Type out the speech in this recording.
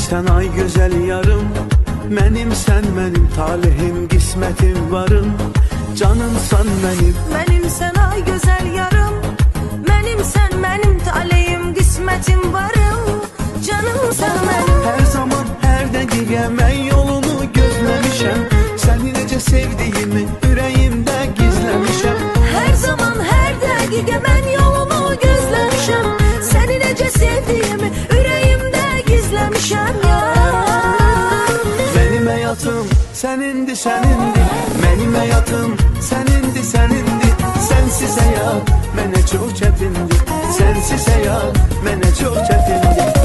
sen ay güzel yarım, menimsen benim talihim, qismətim varım, canımsan benim. Menimsen ay güzel yarım, menimsen benim talihim, qismətim varım, canımsan benim. Her zaman her dəqiqə mən yolunu gözləmişəm, səni necə sevdiyimi ürəyimdə gizləmişəm. Her zaman her dəqiqə mən yolumu gözləmişəm, səni necə sevdiyimi ürəyimdə gizləmişəm ya. Mənim həyatım sənindi, sənindi, mənim həyatım sənindi, sənindi. Sənsiz həyat mənə çox çətindir, sənsiz həyat mənə çox çətindir.